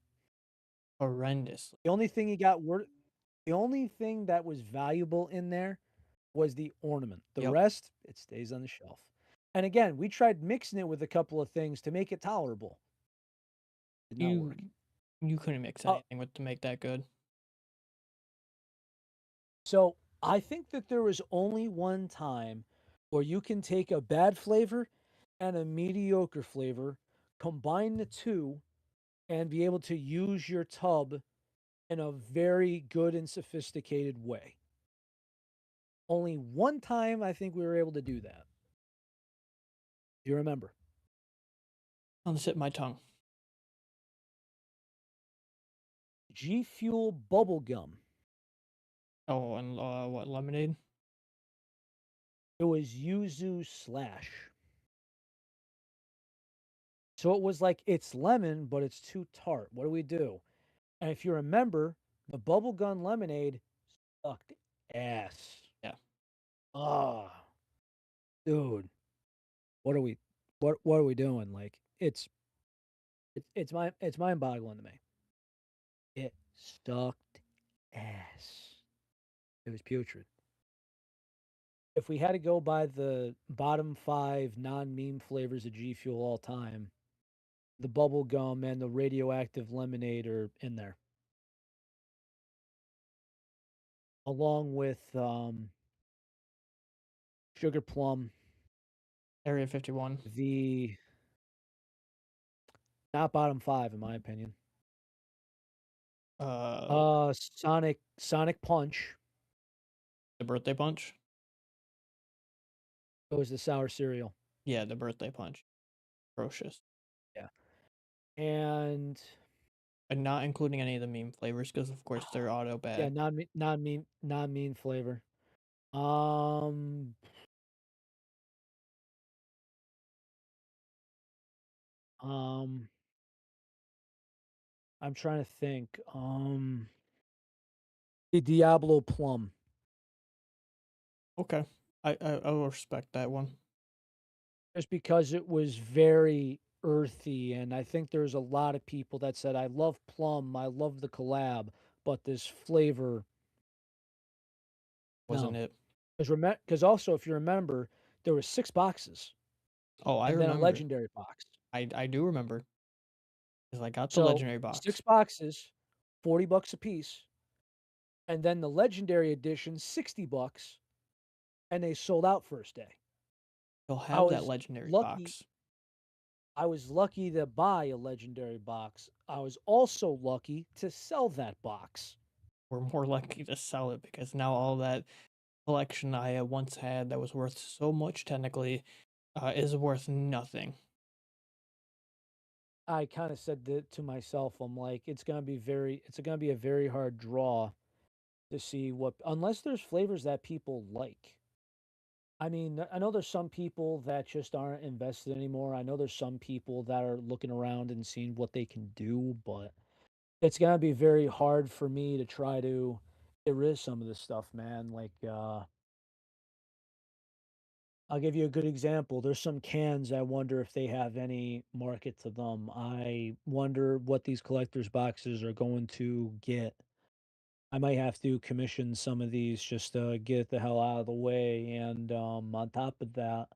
Horrendous. The only thing the only thing that was valuable in there was the ornament. The Yep. rest, it stays on the shelf. And again, we tried mixing it with a couple of things to make it tolerable. Did not work. You couldn't mix Uh, anything with to make that good. So I think that there was only one time where you can take a bad flavor and a mediocre flavor, combine the two, and be able to use your tub in a very good and sophisticated way. Only one time I think we were able to do that. Do you remember? On the tip of my tongue. G Fuel bubble gum. Oh, and what, lemonade? It was yuzu slash. So it was like it's lemon, but it's too tart. What do we do? And if you remember, the bubblegum lemonade sucked ass. Yeah. Ah, dude, what are we, what are we doing? Like it's mind boggling to me. It sucked ass. It was putrid. If we had to go by the bottom five non-meme flavors of G Fuel all time, the bubble gum and the radioactive lemonade are in there, along with sugar plum. Area 51. The not bottom five in my opinion. Sonic Punch. The birthday punch. It was the sour cereal. Yeah, the birthday punch. Ferocious. Yeah, and not including any of the meme flavors because of course they're auto bad. yeah, non-mean flavor. Um, um, I'm trying to think. The Diablo Plum. Okay, I will respect that one. Just because it was very earthy, and I think there's a lot of people that said, "I love plum, I love the collab, but this flavor." Wasn't No, it? because also if you remember, there were 6 boxes, Oh, I and then a remember. legendary box. I do remember because I got the So legendary box. 6 boxes, $40 a piece, and then the legendary edition, $60, and they sold out first day. You'll I have that was legendary lucky. box. I was lucky to buy a legendary box. I was also lucky to sell that box. We're more likely to sell it because now all that collection I once had that was worth so much technically is worth nothing. I kind of said that to myself. I'm like, it's gonna be a very hard draw to see what unless there's flavors that people like. I mean, I know there's some people that just aren't invested anymore. I know there's some people that are looking around and seeing what they can do, but it's gonna be very hard for me to try to get rid of some of this stuff, man. Like, I'll give you a good example. There's some cans I wonder if they have any market to them. I wonder what these collector's boxes are going to get. I might have to commission some of these just to get the hell out of the way. And on top of that,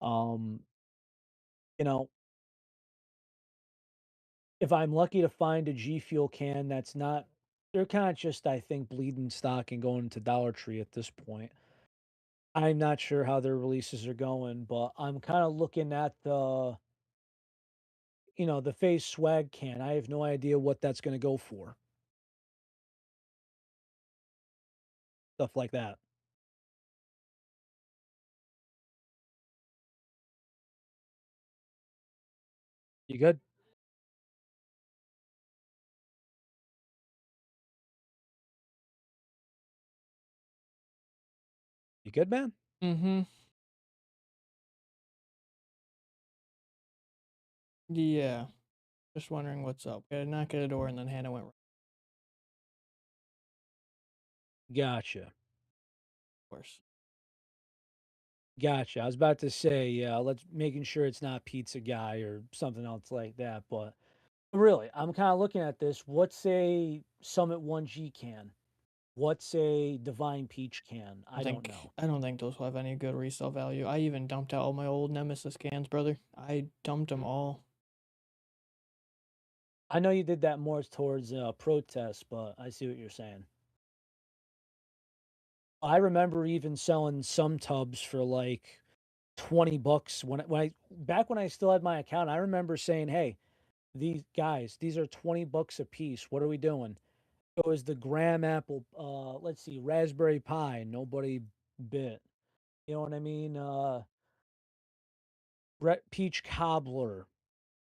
um, you know, if I'm lucky to find a G Fuel can that's not, they're kind of just, I think, bleeding stock and going to Dollar Tree at this point. I'm not sure how their releases are going, but I'm kind of looking at the Phase Swag can. I have no idea what that's going to go for. Stuff like that. You good? You good, man? Mm-hmm. Yeah. Just wondering what's up. Got to knock at the door, and then Hannah went. Of Gotcha. course. Gotcha. I was about to say, yeah, let's making sure it's not Pizza Guy or something else like that. But really, I'm kind of looking at this. What's a Summit 1G can? What's a Divine Peach can? I don't know. I don't think those will have any good resale value. I even dumped out all my old Nemesis cans, brother. I dumped them all. I know you did that more towards protest, but I see what you're saying. I remember even selling some tubs for like $20 when I back when I still had my account. I remember saying, "Hey, these guys, these are $20 a piece. What are we doing?" It was the graham apple, let's see, raspberry pie. Nobody bit. You know what I mean? Peach cobbler,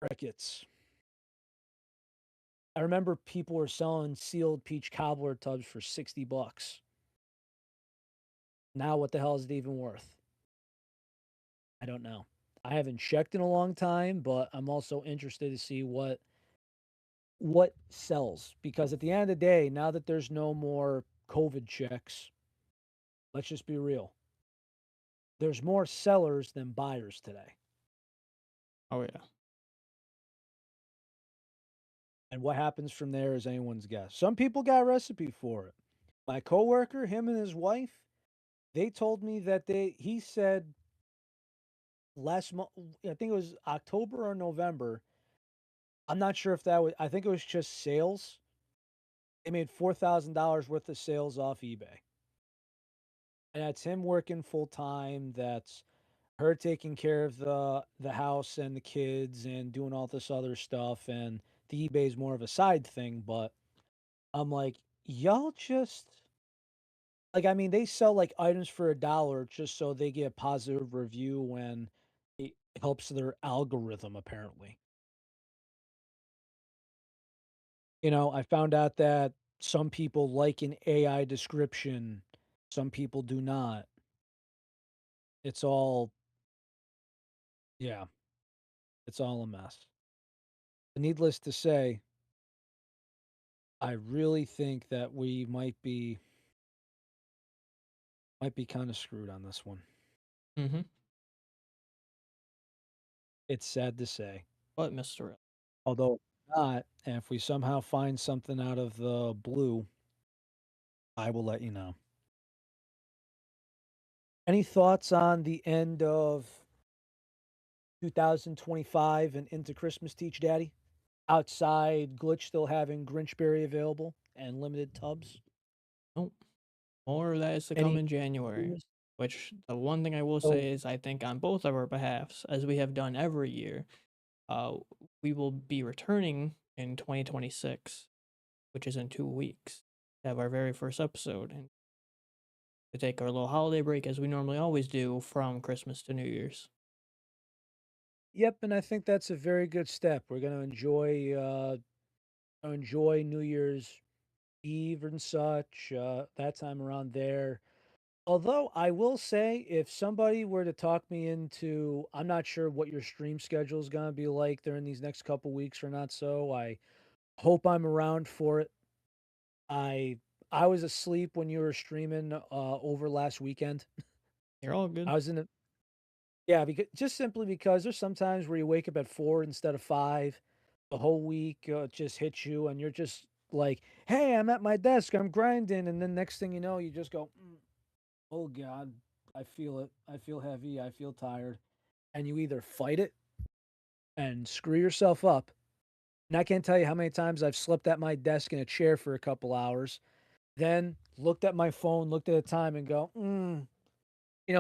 crickets. I remember people were selling sealed peach cobbler tubs for $60. Now, what the hell is it even worth? I don't know. I haven't checked in a long time, but I'm also interested to see what sells because at the end of the day, now that there's no more COVID checks, let's just be real. There's more sellers than buyers today. Oh yeah. And what happens from there is anyone's guess. Some people got a recipe for it. My coworker, him and his wife, they told me that he said last month, I think it was October or November. I'm not sure if that was, I think it was just sales. They made $4,000 worth of sales off eBay. And that's him working full time. That's her taking care of the house and the kids and doing all this other stuff. And the eBay is more of a side thing. But I'm like, y'all just like, I mean, they sell like items for $1 just so they get a positive review when it helps their algorithm, apparently. I found out that some people like an AI description, some people do not. It's all, yeah, it's all a mess. Needless to say, I really think that we might be kind of screwed on this one. Mm-hmm. It's sad to say. But Mr. Although if not, and if we somehow find something out of the blue, I will let you know. Any thoughts on the end of 2025 and into Christmas Teach Daddy? Outside Glitch still having Grinchberry available and limited tubs. Nope. More of that is to come Any in January. news? Which the one thing I will So say is I think on both of our behalfs, as we have done every year, uh, we will be returning in 2026, which is in 2 weeks, to have our very first episode and to take our little holiday break as we normally always do from Christmas to New Year's. yep, and I think that's a very good step. We're gonna enjoy New Year's Eve and such, that time around there. Although I will say, if somebody were to talk me into, I'm not sure what your stream schedule is gonna be like during these next couple weeks or not. So I hope I'm around for it. I I was asleep when you were streaming over last weekend. You're all good. I was in a Yeah, because just simply because there's sometimes where you wake up at 4 instead of 5. The whole week just hits you, and you're just like, "Hey, I'm at my desk, I'm grinding," and then next thing you know, you just go, "Oh God, I feel it. I feel heavy. I feel tired," and you either fight it and screw yourself up. And I can't tell you how many times I've slept at my desk in a chair for a couple hours, then looked at my phone, looked at the time, and go,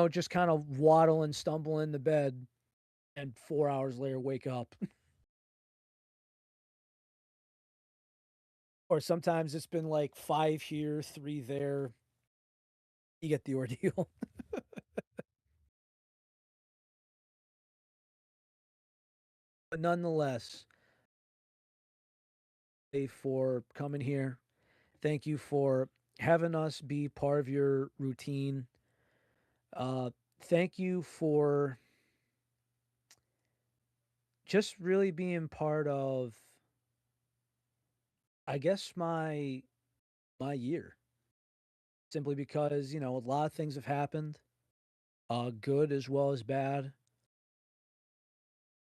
just kind of waddle and stumble in the bed, and 4 hours later wake up. Or sometimes it's been like 5 here, 3 there. You get the ordeal. But nonetheless, thank you for coming here. Thank you for having us be part of your routine. Uh, Thank you for just really being part of, I guess, my year. Simply because, a lot of things have happened, good as well as bad.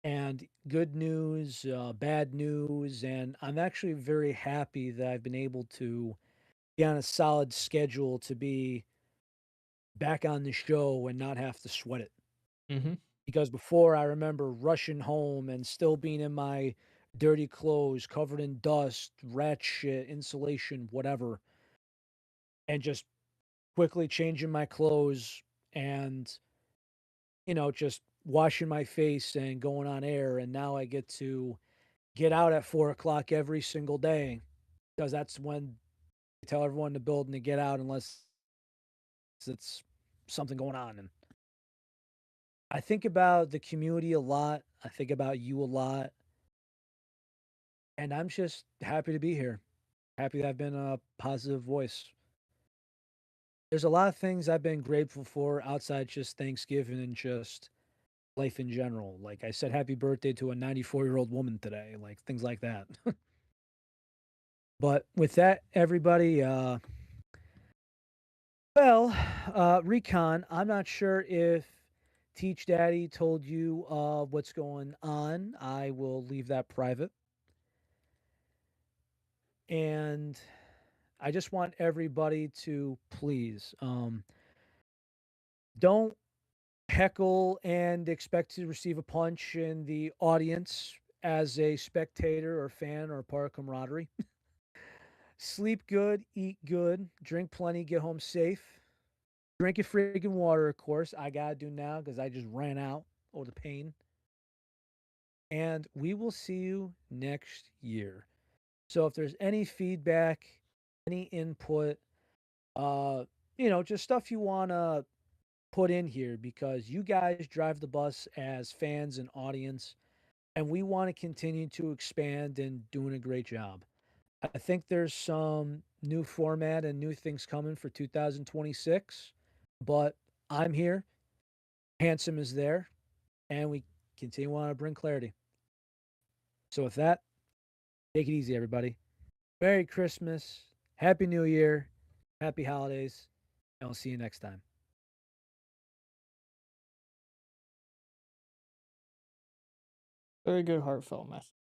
And good news, bad news, and I'm actually very happy that I've been able to be on a solid schedule to be back on the show and not have to sweat it. Mm-hmm. Because before, I remember rushing home and still being in my dirty clothes, covered in dust, rat shit, insulation, whatever, and just quickly changing my clothes and, just washing my face and going on air. And now I get to get out at 4 o'clock every single day because that's when I tell everyone in the building to get out unless it's something going on. And I think about the community a lot. I think about you a lot. And I'm just happy to be here. Happy that I've been a positive voice. There's a lot of things I've been grateful for outside just Thanksgiving and just life in general. Like I said, happy birthday to a 94-year-old woman today, like things like that. But with that, everybody, Recon, I'm not sure if Teach Daddy told you what's going on. I will leave that private. And I just want everybody to please don't heckle and expect to receive a punch in the audience as a spectator or fan or part of camaraderie. Sleep good, eat good, drink plenty, get home safe. Drink your freaking water, of course. I gotta do now because I just ran out over the pain. And we will see you next year. So if there's any feedback, any input, uh, just stuff you wanna put in here because you guys drive the bus as fans and audience, and we want to continue to expand and doing a great job. I think there's some new format and new things coming for 2026, but I'm here. Handsome is there, and we continue on to bring clarity. So with that, take it easy, everybody. Merry Christmas, Happy New Year, Happy Holidays, and I'll see you next time. Very good, heartfelt message.